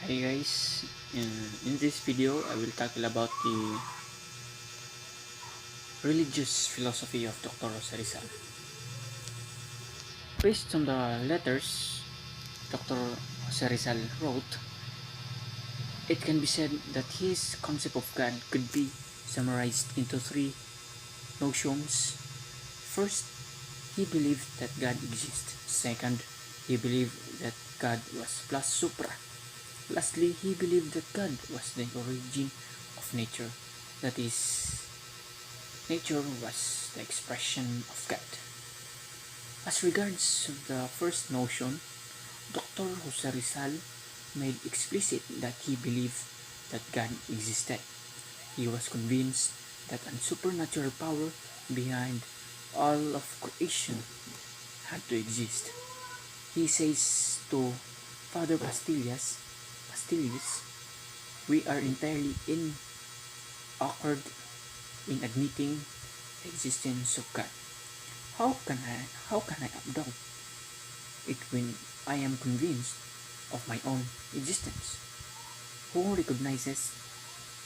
Hi guys, in this video I will tackle about the religious philosophy of Dr. Rosa Rizal. Based on the letters Dr. Rosa Rizal wrote, it can be said that his concept of God could be summarized into three notions. First, he believed that God exists. Second, he believed that God was plus supra. Lastly, he believed that God was the origin of nature, that is, nature was the expression of God. As regards the first notion, Dr. Jose Rizal made explicit that he believed that God existed. He was convinced that a supernatural power behind all of creation had to exist. He says to Father Pastillas, we are entirely awkward in admitting the existence of God. How can I doubt it when I am convinced of my own existence? Who recognizes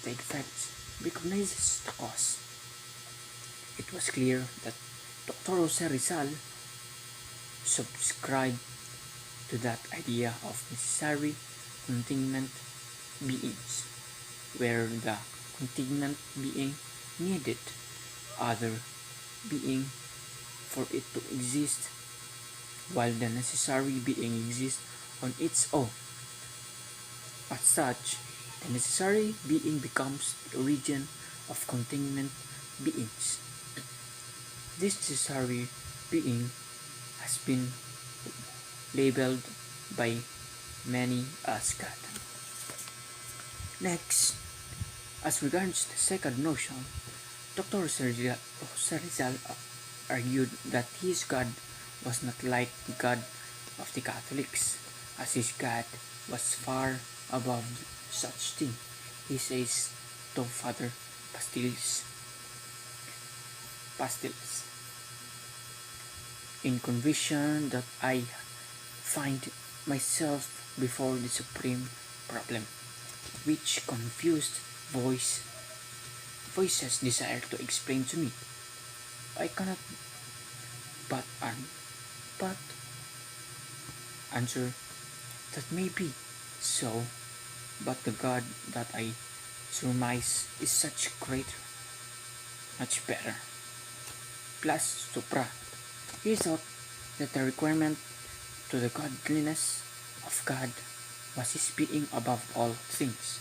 the effects recognizes the cause. It was clear that Dr. Jose Rizal subscribed to that idea of necessary contingent beings, where the contingent being needed other being for it to exist, while the necessary being exists on its own. As such, the necessary being becomes the origin of contingent beings. This necessary being has been labeled by many as God. Next, as regards the second notion, Dr. Rizal argued that his God was not like the God of the Catholics, as his God was far above such thing. He says to Father Pastillas, in conviction that I find myself before the supreme problem, which confused voices desire to explain to me. I cannot but but answer that may be so, but the God that I surmise is such greater, much better. Plus supra. He thought that the requirement to the godliness of God was his being above all things,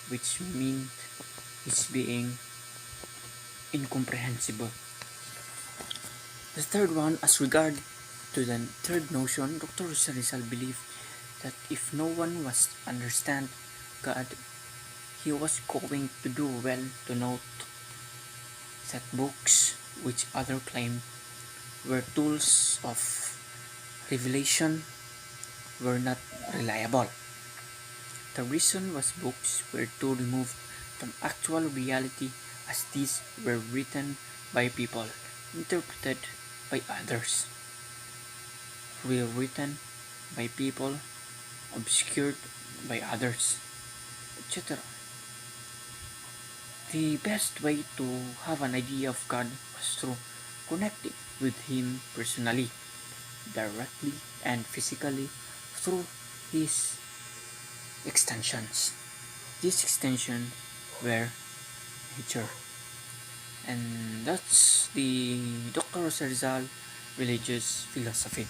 which meant his being incomprehensible. The third one, as regard to the third notion, Dr. Rizal believed that if no one was understand God, he was going to do well to note that books which other claimed were tools of revelation were not reliable. The reason was books were too removed from actual reality, as these were written by people, interpreted by others, rewritten by people, obscured by others, etc. The best way to have an idea of God was through connecting with Him personally, directly and physically through His extensions. These extensions were nature. And that's the Dr. Rizal religious philosophy.